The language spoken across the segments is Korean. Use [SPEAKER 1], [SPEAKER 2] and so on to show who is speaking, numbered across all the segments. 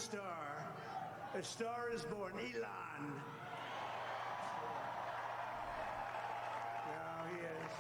[SPEAKER 1] star. A star is born. Elon. Now he is.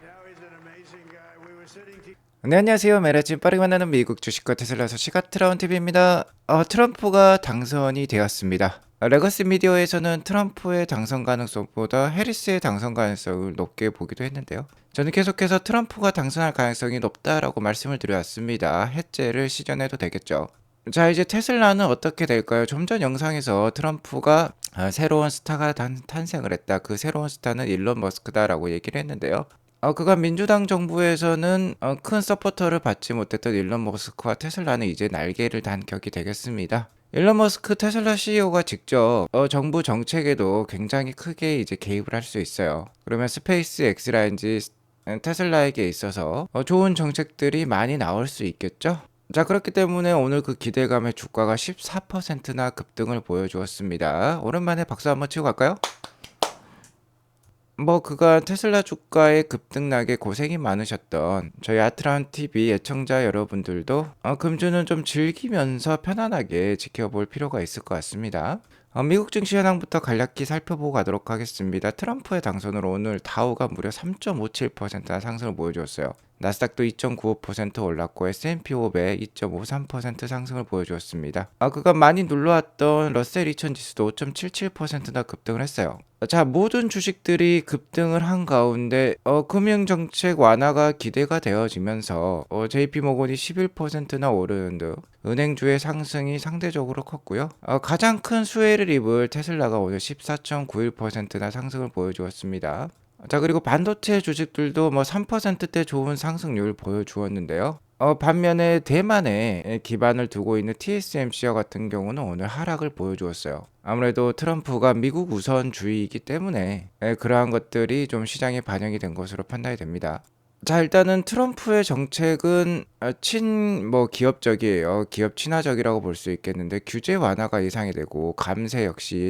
[SPEAKER 1] Now he's an amazing guy. We were sitting to.
[SPEAKER 2] 네, 안녕하세요. 매일아침 빠르게 만나는 미국 주식과 테슬라 소식 트라운 TV입니다. 트럼프가 당선이 되었습니다. 레거시 미디어에서는 트럼프의 당선 가능성보다 해리스의 당선 가능성을 높게 보기도 했는데요. 저는 계속해서 트럼프가 당선할 가능성이 높다라고 말씀을 드려왔습니다. 해제를 시전해도 되겠죠. 자, 이제 테슬라는 어떻게 될까요? 좀 전 영상에서 트럼프가 새로운 스타가 탄생을 했다. 그 새로운 스타는 일론 머스크다라고 얘기를 했는데요. 그간 민주당 정부에서는 큰 서포터를 받지 못했던 일론 머스크와 테슬라는 이제 날개를 단 격이 되겠습니다. 일론 머스크 테슬라 CEO가 직접 정부 정책에도 굉장히 크게 이제 개입을 할 수 있어요. 그러면 스페이스 X라든지 테슬라에게 있어서 좋은 정책들이 많이 나올 수 있겠죠? 자, 그렇기 때문에 오늘 그 기대감에 주가가 14%나 급등을 보여주었습니다. 오랜만에 박수 한번 치고 갈까요? 그간 테슬라 주가의 급등락에 고생이 많으셨던 저희 아트라운 TV 애청자 여러분들도 금주는 좀 즐기면서 편안하게 지켜볼 필요가 있을 것 같습니다. 미국 증시 현황부터 간략히 살펴보고 가도록 하겠습니다. 트럼프의 당선으로 오늘 다우가 무려 3.57%나 상승을 보여주었어요. 나스닥도 2.95% 올랐고 S&P 500 2.53% 상승을 보여주었습니다. 그간 많이 눌러왔던 러셀 2000 지수도 5.77%나 급등을 했어요. 자, 모든 주식들이 급등을 한 가운데 금융정책 완화가 기대가 되어지면서 JP모건이 11%나 오르는 등 은행주의 상승이 상대적으로 컸고요. 가장 큰 수혜를 입을 테슬라가 오늘 14.91%나 상승을 보여주었습니다. 자, 그리고 반도체 주식들도 3%대 좋은 상승률 보여주었는데요. 반면에 대만에 기반을 두고 있는 TSMC와 같은 경우는 오늘 하락을 보여주었어요. 아무래도 트럼프가 미국 우선주의이기 때문에 그러한 것들이 좀 시장에 반영이 된 것으로 판단이 됩니다. 자, 일단은 트럼프의 정책은 기업적이에요. 기업 친화적이라고 볼 수 있겠는데 규제 완화가 예상이 되고 감세 역시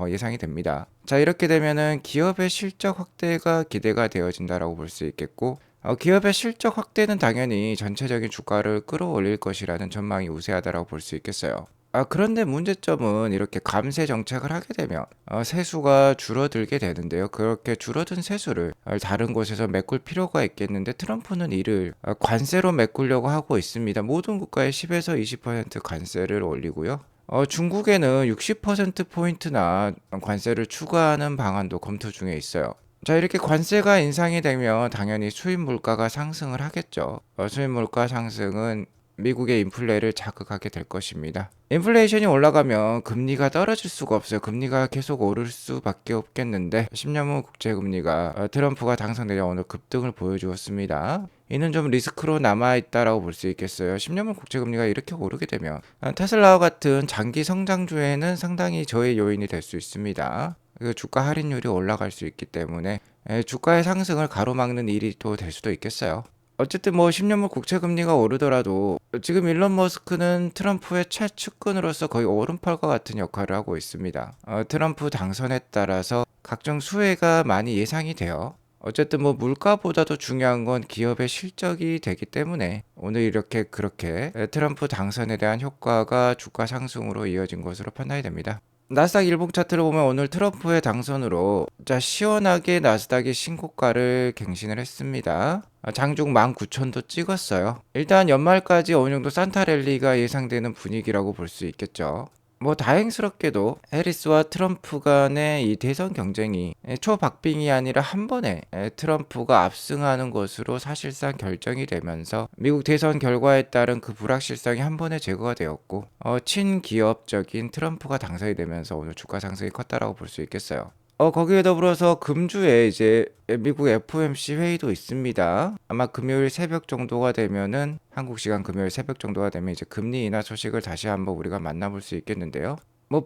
[SPEAKER 2] 예상이 됩니다. 자, 이렇게 되면은 기업의 실적 확대가 기대가 되어진다라고 볼 수 있겠고 기업의 실적 확대는 당연히 전체적인 주가를 끌어올릴 것이라는 전망이 우세하다라고 볼 수 있겠어요. 그런데 문제점은 이렇게 감세 정책을 하게 되면 세수가 줄어들게 되는데요. 그렇게 줄어든 세수를 다른 곳에서 메꿀 필요가 있겠는데 트럼프는 이를 관세로 메꾸려고 하고 있습니다. 모든 국가에 10에서 20% 관세를 올리고요. 중국에는 60%포인트나 관세를 추가하는 방안도 검토 중에 있어요. 자, 이렇게 관세가 인상이 되면 당연히 수입 물가가 상승을 하겠죠. 수입 물가 상승은 미국의 인플레를 자극하게 될 것입니다. 인플레이션이 올라가면 금리가 떨어질 수가 없어요. 금리가 계속 오를 수밖에 없겠는데 10년물 국채금리가 트럼프가 당선되자 오늘 급등을 보여주었습니다. 이는 좀 리스크로 남아있다라고 볼 수 있겠어요. 10년물 국채금리가 이렇게 오르게 되면 테슬라와 같은 장기 성장주에는 상당히 저해 요인이 될 수 있습니다. 주가 할인율이 올라갈 수 있기 때문에 주가의 상승을 가로막는 일이 또 될 수도 있겠어요. 어쨌든 10년물 국채 금리가 오르더라도 지금 일론 머스크는 트럼프의 최측근으로서 거의 오른팔과 같은 역할을 하고 있습니다. 트럼프 당선에 따라서 각종 수혜가 많이 예상이 돼요. 어쨌든 물가보다도 중요한 건 기업의 실적이 되기 때문에 오늘 이렇게 그렇게 트럼프 당선에 대한 효과가 주가 상승으로 이어진 것으로 판단이 됩니다. 나스닥 일봉 차트를 보면 오늘 트럼프의 당선으로 시원하게 나스닥이 신고가를 갱신을 했습니다. 장중 19,000도 찍었어요. 일단 연말까지 어느 정도 산타 랠리가 예상되는 분위기라고 볼 수 있겠죠. 다행스럽게도 해리스와 트럼프 간의 이 대선 경쟁이 초박빙이 아니라 한 번에 트럼프가 압승하는 것으로 사실상 결정이 되면서 미국 대선 결과에 따른 그 불확실성이 한 번에 제거가 되었고 친기업적인 트럼프가 당선이 되면서 오늘 주가 상승이 컸다라고 볼 수 있겠어요. 거기에 더불어서 금주에 이제 미국 FOMC 회의도 있습니다. 아마 금요일 새벽 정도가 되면은 한국 시간 금요일 새벽 정도가 되면 이제 금리 인하 소식을 다시 한번 우리가 만나볼 수 있겠는데요.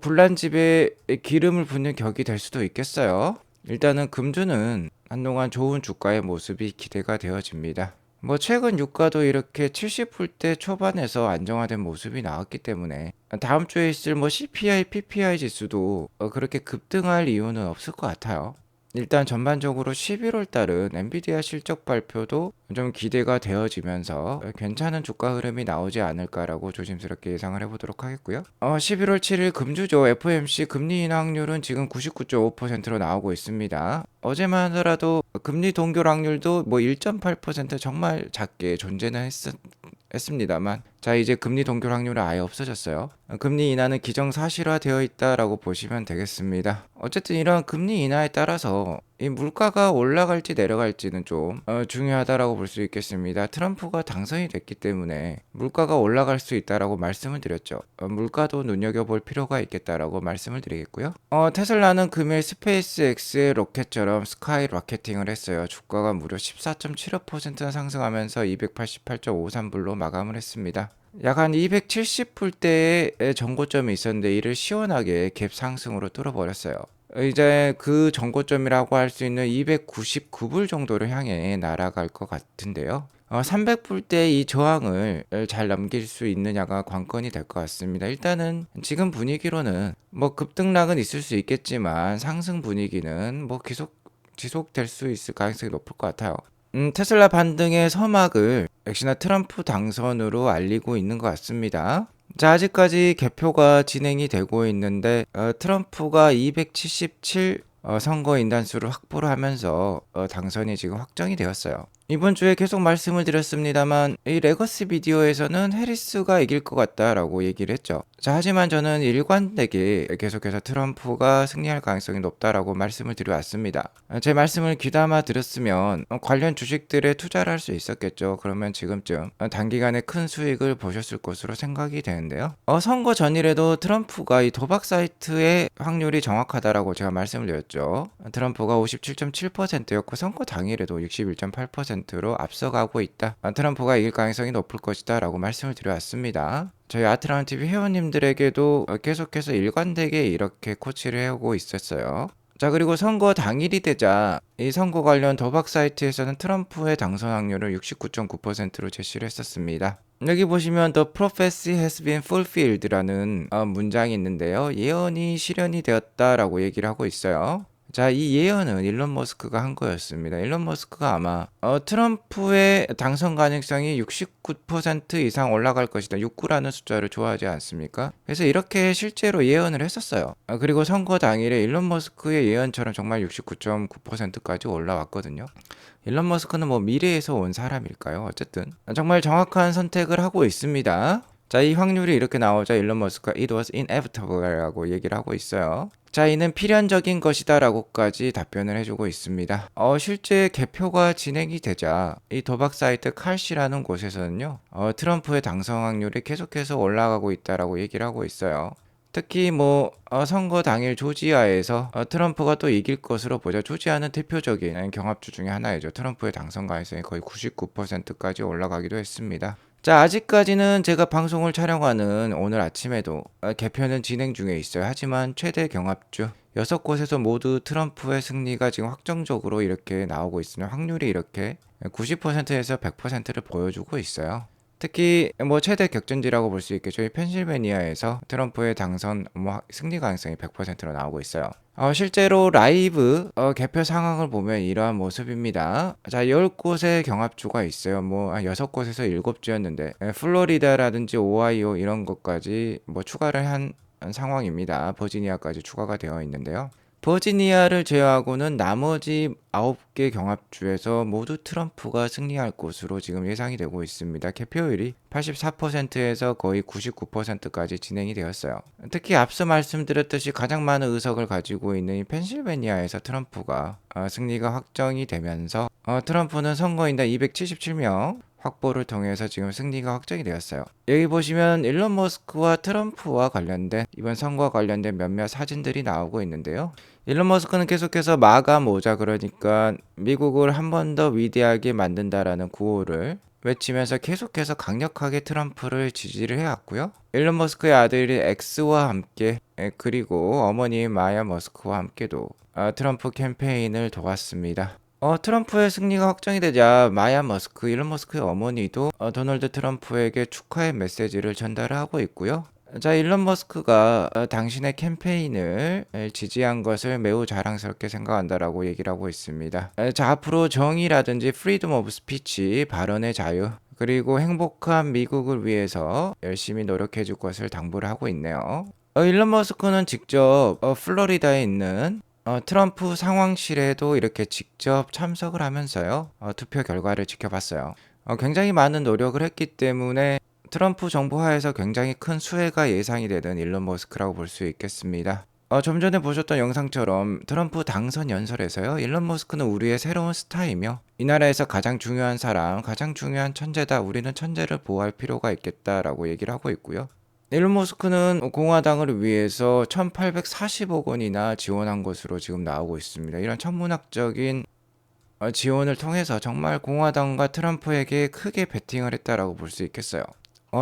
[SPEAKER 2] 불난 집에 기름을 붓는 격이 될 수도 있겠어요. 일단은 금주는 한동안 좋은 주가의 모습이 기대가 되어집니다. 최근 유가도 이렇게 70불대 초반에서 안정화된 모습이 나왔기 때문에 다음 주에 있을 CPI, PPI 지수도 그렇게 급등할 이유는 없을 것 같아요. 일단 전반적으로 11월 달은 엔비디아 실적 발표도 좀 기대가 되어지면서 괜찮은 주가 흐름이 나오지 않을까라고 조심스럽게 예상을 해보도록 하겠고요. 11월 7일 금주죠. FOMC 금리 인하 확률은 지금 99.5%로 나오고 있습니다. 어제만 하더라도 금리 동결 확률도 뭐 1.8% 정말 작게 존재는 했습니다만, 자, 이제 금리 동결 확률은 아예 없어졌어요. 금리 인하는 기정사실화되어 있다라고 보시면 되겠습니다. 어쨌든 이러한 금리 인하에 따라서 이 물가가 올라갈지 내려갈지는 좀 중요하다라고 볼 수 있겠습니다. 트럼프가 당선이 됐기 때문에 물가가 올라갈 수 있다라고 말씀을 드렸죠. 물가도 눈여겨볼 필요가 있겠다라고 말씀을 드리겠고요. 테슬라는 금일 스페이스X의 로켓처럼 스카이 라케팅을 했어요. 주가가 무려 14.75% 상승하면서 288.53불로 마감을 했습니다. 약 한 270불대의 전고점이 있었는데 이를 시원하게 갭 상승으로 뚫어버렸어요. 이제 그 전고점이라고 할 수 있는 299불 정도를 향해 날아갈 것 같은데요. 300불대 이 저항을 잘 넘길 수 있느냐가 관건이 될 것 같습니다. 일단은 지금 분위기로는 뭐 급등락은 있을 수 있겠지만 상승 분위기는 뭐 지속될 수 있을 가능성이 높을 것 같아요. 테슬라 반등의 서막을 역시나 트럼프 당선으로 알리고 있는 것 같습니다. 자, 아직까지 개표가 진행이 되고 있는데 트럼프가 277 선거 인단수를 확보를 하면서 당선이 지금 확정이 되었어요. 이번 주에 계속 말씀을 드렸습니다만 이 레거시 비디오에서는 해리스가 이길 것 같다라고 얘기를 했죠. 자, 하지만 저는 일관되게 계속해서 트럼프가 승리할 가능성이 높다라고 말씀을 드려왔습니다. 제 말씀을 귀담아 들었으면 관련 주식들에 투자를 할 수 있었겠죠. 그러면 지금쯤 단기간에 큰 수익을 보셨을 것으로 생각이 되는데요. 선거 전일에도 트럼프가 이 도박 사이트의 확률이 정확하다라고 제가 말씀을 드렸죠. 트럼프가 57.7%였고 선거 당일에도 61.8%로 앞서가고 있다. 트럼프가 이길 가능성이 높을 것이다 라고 말씀을 드려왔습니다. 저희 아트라운TV 회원님들에게도 계속해서 일관되게 이렇게 코치를 해오고 있었어요. 자, 그리고 선거 당일이 되자 이 선거 관련 도박 사이트에서는 트럼프의 당선 확률을 69.9%로 제시를 했었습니다. 여기 보시면 The prophecy has been fulfilled라는 문장이 있는데요. 예언이 실현이 되었다라고 얘기를 하고 있어요. 자, 이 예언은 일론 머스크가 한 거였습니다. 일론 머스크가 아마 트럼프의 당선 가능성이 69% 이상 올라갈 것이다. 69라는 숫자를 좋아하지 않습니까? 그래서 이렇게 실제로 예언을 했었어요. 그리고 선거 당일에 일론 머스크의 예언처럼 정말 69.9%까지 올라왔거든요. 일론 머스크는 뭐 미래에서 온 사람일까요? 어쨌든 정말 정확한 선택을 하고 있습니다. 자, 이 확률이 이렇게 나오자 일론 머스크가 It was inevitable라고 얘기를 하고 있어요. 자, 이는 필연적인 것이다 라고까지 답변을 해주고 있습니다. 실제 개표가 진행이 되자 이 도박 사이트 칼시라는 곳에서는요, 트럼프의 당선 확률이 계속해서 올라가고 있다라고 얘기를 하고 있어요. 특히 뭐 선거 당일 조지아에서 트럼프가 또 이길 것으로 보자. 조지아는 대표적인 경합주 중에 하나이죠. 트럼프의 당선 가능성이 거의 99%까지 올라가기도 했습니다. 자, 아직까지는 제가 방송을 촬영하는 오늘 아침에도 개표는 진행 중에 있어요. 하지만 최대 경합주 6곳에서 모두 트럼프의 승리가 지금 확정적으로 이렇게 나오고 있으며 확률이 이렇게 90%에서 100%를 보여주고 있어요. 특히 뭐 최대 격전지라고 볼 수 있겠죠. 이 펜실베니아에서 트럼프의 당선 승리 가능성이 100%로 나오고 있어요. 실제로 라이브 개표 상황을 보면 이러한 모습입니다. 자, 10곳의 경합주가 있어요. 뭐 6곳에서 7주였는데 플로리다라든지 오하이오 이런 것까지 뭐 추가를 한 상황입니다. 버지니아까지 추가가 되어 있는데요. 버지니아를 제외하고는 나머지 9개 경합주에서 모두 트럼프가 승리할 것으로 지금 예상이 되고 있습니다. 개표율이 84%에서 거의 99%까지 진행이 되었어요. 특히 앞서 말씀드렸듯이 가장 많은 의석을 가지고 있는 이 펜실베니아에서 트럼프가 승리가 확정이 되면서 트럼프는 선거인단 277명 확보를 통해서 지금 승리가 확정이 되었어요. 여기 보시면 일론 머스크와 트럼프와 관련된 이번 선거와 관련된 몇몇 사진들이 나오고 있는데요. 일론 머스크는 계속해서 마가 모자, 그러니까 미국을 한 번 더 위대하게 만든다라는 구호를 외치면서 계속해서 강력하게 트럼프를 지지를 해왔고요. 일론 머스크의 아들이 엑스와 함께 그리고 어머니인 마야 머스크와 함께도 트럼프 캠페인을 도왔습니다. 트럼프의 승리가 확정이 되자 마야 머스크, 일론 머스크의 어머니도 도널드 트럼프에게 축하의 메시지를 전달하고 있고요. 자, 일론 머스크가 당신의 캠페인을 지지한 것을 매우 자랑스럽게 생각한다라고 얘기를 하고 있습니다. 자, 앞으로 정의라든지 프리덤 오브 스피치, 발언의 자유, 그리고 행복한 미국을 위해서 열심히 노력해 줄 것을 당부를 하고 있네요. 일론 머스크는 직접 플로리다에 있는 트럼프 상황실에도 이렇게 직접 참석을 하면서요. 투표 결과를 지켜봤어요. 굉장히 많은 노력을 했기 때문에 트럼프 정부 하에서 굉장히 큰 수혜가 예상이 되는 일론 머스크라고 볼 수 있겠습니다. 좀 전에 보셨던 영상처럼 트럼프 당선 연설에서요. 일론 머스크는 우리의 새로운 스타이며 이 나라에서 가장 중요한 사람, 가장 중요한 천재다. 우리는 천재를 보호할 필요가 있겠다라고 얘기를 하고 있고요. 일론 머스크는 공화당을 위해서 1840억 원이나 지원한 것으로 지금 나오고 있습니다. 이런 천문학적인 지원을 통해서 정말 공화당과 트럼프에게 크게 베팅을 했다라고 볼 수 있겠어요.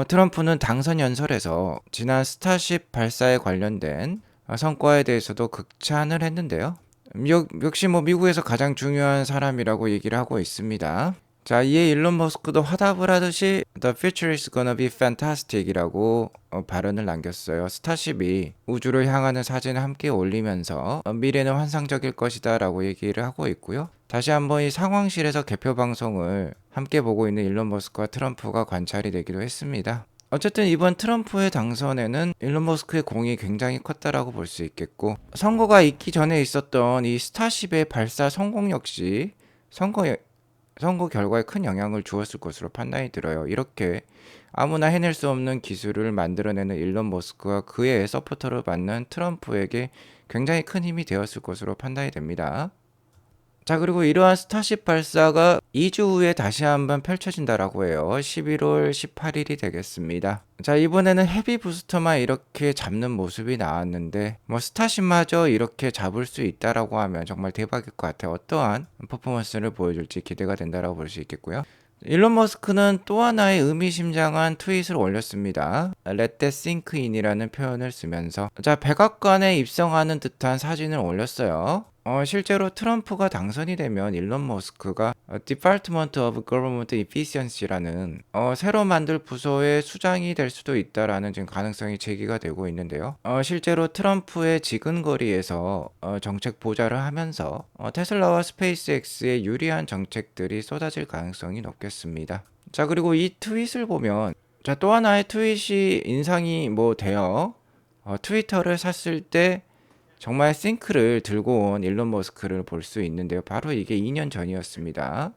[SPEAKER 2] 트럼프는 당선 연설에서 지난 스타쉽 발사에 관련된 성과에 대해서도 극찬을 했는데요. 역시 미국에서 가장 중요한 사람이라고 얘기를 하고 있습니다. 자, 이에 일론 머스크도 화답을 하듯이 The future is gonna be fantastic 이라고 발언을 남겼어요. 스타쉽이 우주를 향하는 사진을 함께 올리면서 미래는 환상적일 것이다 라고 얘기를 하고 있고요. 다시 한번 이 상황실에서 개표 방송을 함께 보고 있는 일론 머스크와 트럼프가 관찰이 되기도 했습니다. 어쨌든 이번 트럼프의 당선에는 일론 머스크의 공이 굉장히 컸다라고 볼 수 있겠고, 선거가 있기 전에 있었던 이 스타쉽의 발사 성공 역시 선거 결과에 큰 영향을 주었을 것으로 판단이 들어요. 이렇게 아무나 해낼 수 없는 기술을 만들어내는 일론 머스크와 그의 서포터를 받는 트럼프에게 굉장히 큰 힘이 되었을 것으로 판단이 됩니다. 자, 그리고 이러한 스타쉽 발사가 2주 후에 다시 한번 펼쳐진다라고 해요. 11월 18일이 되겠습니다. 자, 이번에는 헤비 부스터만 이렇게 잡는 모습이 나왔는데 스타쉽마저 이렇게 잡을 수 있다라고 하면 정말 대박일 것 같아요. 어떠한 퍼포먼스를 보여줄지 기대가 된다라고 볼 수 있겠고요. 일론 머스크는 또 하나의 의미심장한 트윗을 올렸습니다. Let that sink in이라는 표현을 쓰면서 자, 백악관에 입성하는 듯한 사진을 올렸어요. 실제로 트럼프가 당선이 되면 일론 머스크가 Department of Government Efficiency라는 새로 만들 부서의 수장이 될 수도 있다라는 지금 가능성이 제기가 되고 있는데요. 실제로 트럼프의 지근거리에서 정책 보좌를 하면서 테슬라와 스페이스X의 유리한 정책들이 쏟아질 가능성이 높겠습니다. 자, 그리고 이 트윗을 보면 자, 또 하나의 트윗이 인상이 돼요. 트위터를 샀을 때 정말 싱크를 들고 온 일론 머스크를 볼 수 있는데요. 바로 이게 2년 전이었습니다.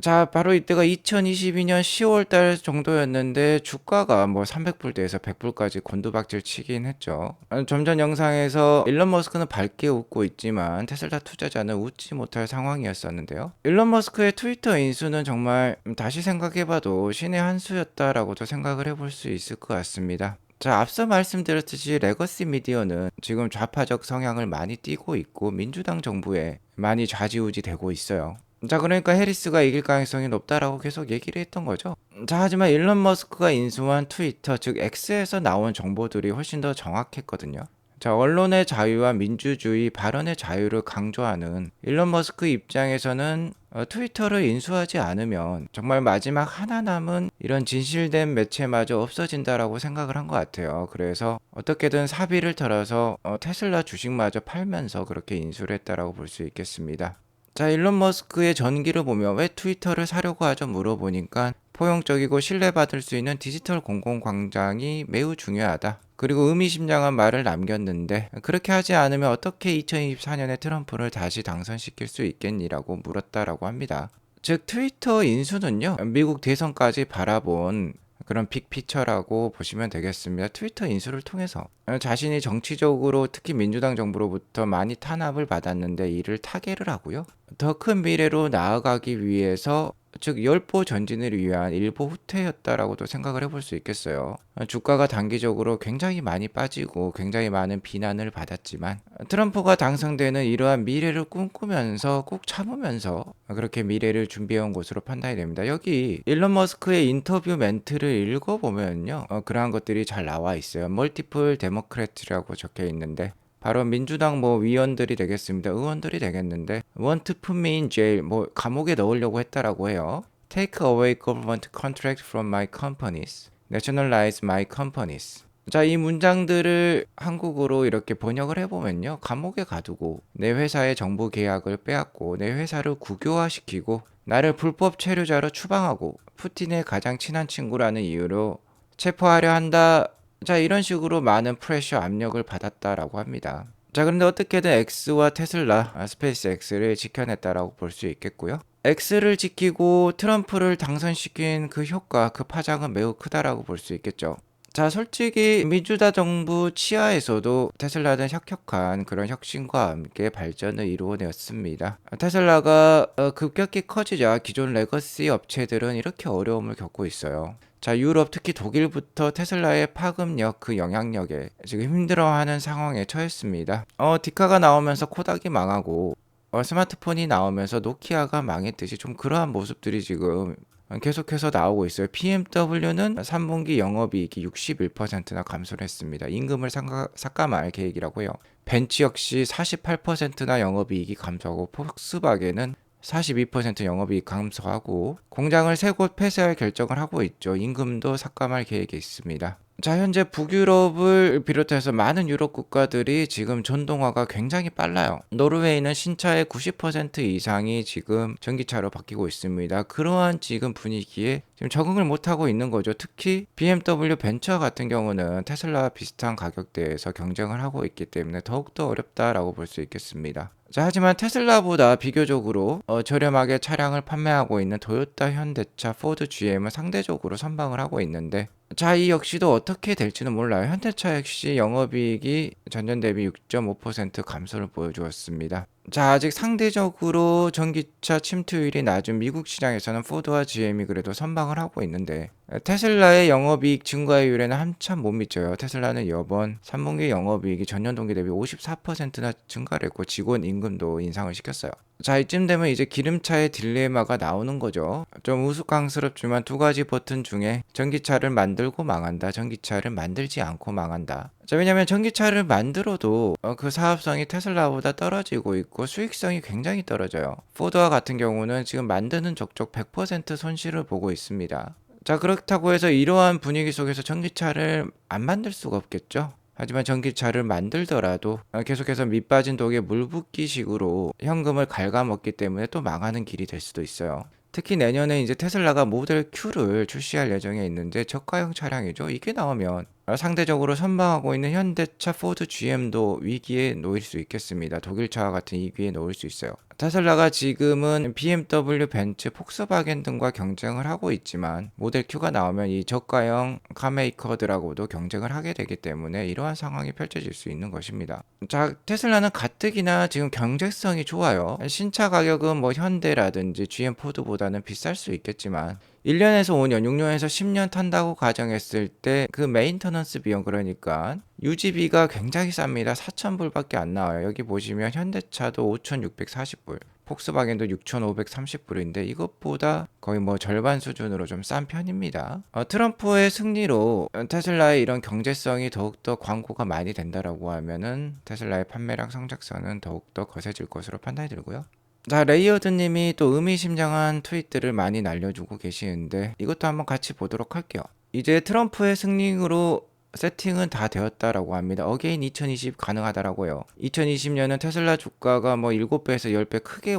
[SPEAKER 2] 자, 바로 이때가 2022년 10월 달 정도였는데 주가가 300불대에서 100불까지 곤두박질 치긴 했죠. 좀 전 영상에서 일론 머스크는 밝게 웃고 있지만 테슬라 투자자는 웃지 못할 상황이었었는데요. 일론 머스크의 트위터 인수는 정말 다시 생각해봐도 신의 한 수였다라고도 생각을 해볼 수 있을 것 같습니다. 자, 앞서 말씀드렸듯이 레거시 미디어는 지금 좌파적 성향을 많이 띠고 있고 민주당 정부에 많이 좌지우지 되고 있어요. 자, 그러니까 해리스가 이길 가능성이 높다라고 계속 얘기를 했던 거죠. 자, 하지만 일론 머스크가 인수한 트위터, 즉 X에서 나온 정보들이 훨씬 더 정확했거든요. 자, 언론의 자유와 민주주의, 발언의 자유를 강조하는 일론 머스크 입장에서는 트위터를 인수하지 않으면 정말 마지막 하나 남은 이런 진실된 매체마저 없어진다라고 생각을 한 것 같아요. 그래서 어떻게든 사비를 털어서 테슬라 주식마저 팔면서 그렇게 인수를 했다라고 볼 수 있겠습니다. 자, 일론 머스크의 전기를 보면 왜 트위터를 사려고 하죠? 물어보니까 포용적이고 신뢰받을 수 있는 디지털 공공광장이 매우 중요하다. 그리고 의미심장한 말을 남겼는데 그렇게 하지 않으면 어떻게 2024년에 트럼프를 다시 당선시킬 수 있겠니라고 물었다라고 합니다. 즉 트위터 인수는요, 미국 대선까지 바라본 그런 빅피처라고 보시면 되겠습니다. 트위터 인수를 통해서 자신이 정치적으로 특히 민주당 정부로부터 많이 탄압을 받았는데 이를 타개를 하고요. 더 큰 미래로 나아가기 위해서 즉 열보 전진을 위한 일보 후퇴였다라고도 생각을 해볼 수 있겠어요. 주가가 단기적으로 굉장히 많이 빠지고 굉장히 많은 비난을 받았지만 트럼프가 당선되는 이러한 미래를 꿈꾸면서 꾹 참으면서 그렇게 미래를 준비해온 것으로 판단이 됩니다. 여기 일론 머스크의 인터뷰 멘트를 읽어보면요, 그러한 것들이 잘 나와 있어요. 멀티플 데모크래트라고 적혀 있는데 바로 민주당 위원들이 되겠습니다. 의원들이 되겠는데 want to put me in jail, 감옥에 넣으려고 했다라고 해요. Take away government contract from my companies. Nationalize my companies. 자, 이 문장들을 한국어로 이렇게 번역을 해보면요. 감옥에 가두고 내 회사의 정부 계약을 빼앗고 내 회사를 국유화시키고 나를 불법 체류자로 추방하고 푸틴의 가장 친한 친구라는 이유로 체포하려 한다. 자, 이런 식으로 많은 프레셔 압력을 받았다라고 합니다. 자, 그런데 어떻게든 X와 테슬라, 스페이스 X를 지켜냈다라고 볼 수 있겠고요. X를 지키고 트럼프를 당선시킨 그 효과, 그 파장은 매우 크다라고 볼 수 있겠죠. 자, 솔직히 민주당 정부 치하에서도 테슬라는 혁혁한 그런 혁신과 함께 발전을 이루어냈습니다. 테슬라가 급격히 커지자 기존 레거시 업체들은 이렇게 어려움을 겪고 있어요. 자, 유럽 특히 독일부터 테슬라의 파급력, 그 영향력에 지금 힘들어하는 상황에 처했습니다. 디카가 나오면서 코닥이 망하고 스마트폰이 나오면서 노키아가 망했듯이 좀 그러한 모습들이 지금 계속해서 나오고 있어요. BMW는 3분기 영업이익이 61%나 감소를 했습니다. 임금을 삭감할 계획이라고요. 벤츠 역시 48%나 영업이익이 감소하고 폭스바겐은 42% 영업이익 감소하고 공장을 3곳 폐쇄할 결정을 하고 있죠. 임금도 삭감할 계획이 있습니다. 자, 현재 북유럽을 비롯해서 많은 유럽 국가들이 지금 전동화가 굉장히 빨라요. 노르웨이는 신차의 90% 이상이 지금 전기차로 바뀌고 있습니다. 그러한 지금 분위기에 지금 적응을 못하고 있는 거죠. 특히 BMW 벤처 같은 경우는 테슬라와 비슷한 가격대에서 경쟁을 하고 있기 때문에 더욱더 어렵다라고 볼 수 있겠습니다. 자, 하지만 테슬라보다 비교적으로 저렴하게 차량을 판매하고 있는 토요타, 현대차, 포드, GM은 상대적으로 선방을 하고 있는데, 자, 이 역시도 어떻게 될지는 몰라요. 현대차 역시 영업이익이 전년 대비 6.5% 감소를 보여주었습니다. 자, 아직 상대적으로 전기차 침투율이 낮은 미국 시장에서는 포드와 GM이 그래도 선방을 하고 있는데, 테슬라의 영업이익 증가율에는 한참 못 미쳐요. 테슬라는 이번 3분기 영업이익이 전년 동기 대비 54%나 증가를 했고 직원 임금도 인상을 시켰어요. 자, 이쯤 되면 이제 기름차의 딜레마가 나오는 거죠. 좀 우스꽝스럽지만 두 가지 버튼 중에 전기차를 만들고 망한다, 전기차를 만들지 않고 망한다. 자, 왜냐면 전기차를 만들어도 그 사업성이 테슬라보다 떨어지고 있고 수익성이 굉장히 떨어져요. 포드와 같은 경우는 지금 만드는 족족 100% 손실을 보고 있습니다. 자, 그렇다고 해서 이러한 분위기 속에서 전기차를 안 만들 수가 없겠죠. 하지만 전기차를 만들더라도 계속해서 밑빠진 독에 물 붓기 식으로 현금을 갉아먹기 때문에 또 망하는 길이 될 수도 있어요. 특히 내년에 이제 테슬라가 모델 Q를 출시할 예정에 있는데 저가형 차량이죠. 이게 나오면 상대적으로 선방하고 있는 현대차, 포드, GM도 위기에 놓일 수 있겠습니다. 독일차와 같은 위기에 놓일 수 있어요. 테슬라가 지금은 BMW, 벤츠, 폭스바겐 등과 경쟁을 하고 있지만 모델 Q가 나오면 이 저가형 카메이커들하고도 경쟁을 하게 되기 때문에 이러한 상황이 펼쳐질 수 있는 것입니다. 자, 테슬라는 가뜩이나 지금 경제성이 좋아요. 신차 가격은 뭐 현대라든지 GM, 포드보다는 비쌀 수 있겠지만 1년에서 5년, 6년에서 10년 탄다고 가정했을 때 그 메인터넌스 비용, 그러니까 유지비가 굉장히 쌉니다. 4,000불밖에 안 나와요. 여기 보시면 현대차도 5,640불, 폭스바겐도 6,530불인데 이것보다 거의 뭐 절반 수준으로 좀 싼 편입니다. 트럼프의 승리로 테슬라의 이런 경제성이 더욱더 광고가 많이 된다라고 하면은 테슬라의 판매량 성장성은 더욱더 거세질 것으로 판단이 들고요. 자, 레이어드님이 또 의미심장한 트윗들을 많이 날려주고 계시는데 이것도 한번 같이 보도록 할게요. 이제 트럼프의 승리로 세팅은 다 되었다라고 합니다. 어게인 2020 가능하다라고요. 2020년은 테슬라 주가가 뭐 7배에서 10배 크게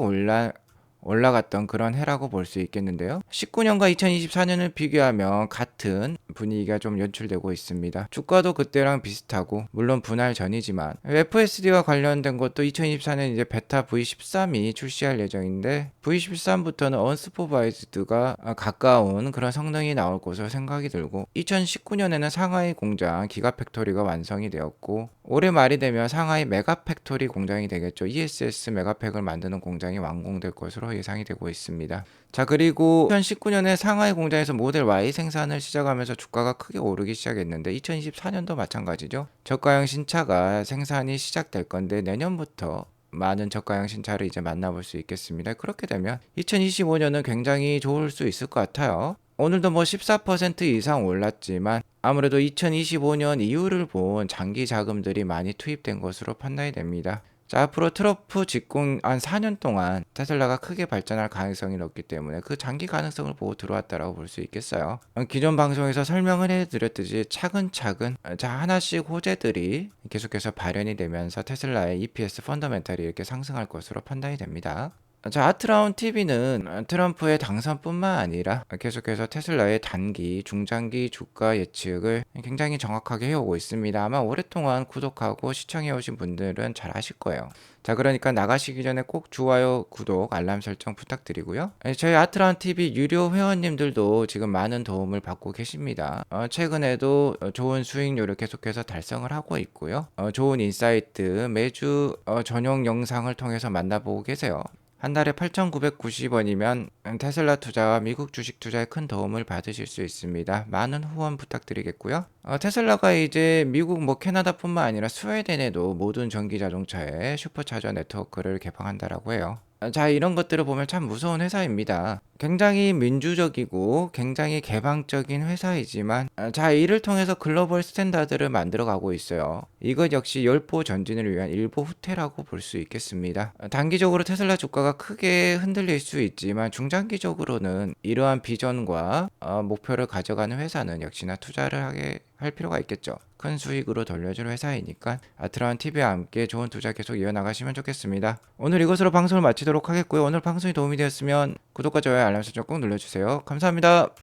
[SPEAKER 2] 올라갔던 그런 해라고 볼 수 있겠는데요. 19년과 2024년을 비교하면 같은 분위기가 좀 연출되고 있습니다. 주가도 그때랑 비슷하고 물론 분할 전이지만 FSD와 관련된 것도 2024년 이제 베타 V13이 출시할 예정인데 V13부터는 언스포바이즈드가 가까운 그런 성능이 나올 것으로 생각이 들고 2019년에는 상하이 공장 기가팩토리가 완성이 되었고 올해 말이 되면 상하이 메가팩토리 공장이 되겠죠. ESS 메가팩을 만드는 공장이 완공될 것으로 예상이 되고 있습니다. 자, 그리고 2019년에 상하이 공장에서 모델 Y 생산을 시작하면서 주가가 크게 오르기 시작했는데 2024년도 마찬가지죠. 저가형 신차가 생산이 시작될 건데 내년부터 많은 저가형 신차를 이제 만나볼 수 있겠습니다. 그렇게 되면 2025년은 굉장히 좋을 수 있을 것 같아요. 오늘도 뭐 14% 이상 올랐지만 아무래도 2025년 이후를 본 장기 자금들이 많이 투입된 것으로 판단이 됩니다. 자, 앞으로 트럼프 집권 한 4년 동안 테슬라가 크게 발전할 가능성이 높기 때문에 그 장기 가능성을 보고 들어왔다라고 볼 수 있겠어요. 기존 방송에서 설명을 해드렸듯이 차근차근 자 하나씩 호재들이 계속해서 발현이 되면서 테슬라의 EPS 펀더멘탈이 이렇게 상승할 것으로 판단이 됩니다. 자, 아트라운 TV는 트럼프의 당선뿐만 아니라 계속해서 테슬라의 단기, 중장기 주가 예측을 굉장히 정확하게 해오고 있습니다. 아마 오랫동안 구독하고 시청해오신 분들은 잘 아실 거예요. 자, 그러니까 나가시기 전에 꼭 좋아요, 구독, 알람 설정 부탁드리고요. 저희 아트라운 TV 유료 회원님들도 지금 많은 도움을 받고 계십니다. 최근에도 좋은 수익률을 계속해서 달성을 하고 있고요. 좋은 인사이트 매주 전용 영상을 통해서 만나보고 계세요. 한 달에 8,990원이면 테슬라 투자와 미국 주식 투자에 큰 도움을 받으실 수 있습니다. 많은 후원 부탁드리겠고요. 테슬라가 이제 미국 캐나다뿐만 아니라 스웨덴에도 모든 전기 자동차에 슈퍼차저 네트워크를 개방한다라고 해요. 자, 이런 것들을 보면 참 무서운 회사입니다. 굉장히 민주적이고 굉장히 개방적인 회사이지만 자, 이를 통해서 글로벌 스탠다드를 만들어가고 있어요. 이것 역시 열보 전진을 위한 일보 후퇴라고 볼 수 있겠습니다. 단기적으로 테슬라 주가가 크게 흔들릴 수 있지만 중장기적으로는 이러한 비전과 목표를 가져가는 회사는 역시나 투자를 하게 할 필요가 있겠죠. 큰 수익으로 돌려줄 회사이니까 아트라운 TV와 함께 좋은 투자 계속 이어나가시면 좋겠습니다. 오늘 이것으로 방송을 마치도록 하겠고요. 오늘 방송이 도움이 되었으면 구독과 좋아요, 알람 설정 꼭 눌러주세요. 감사합니다.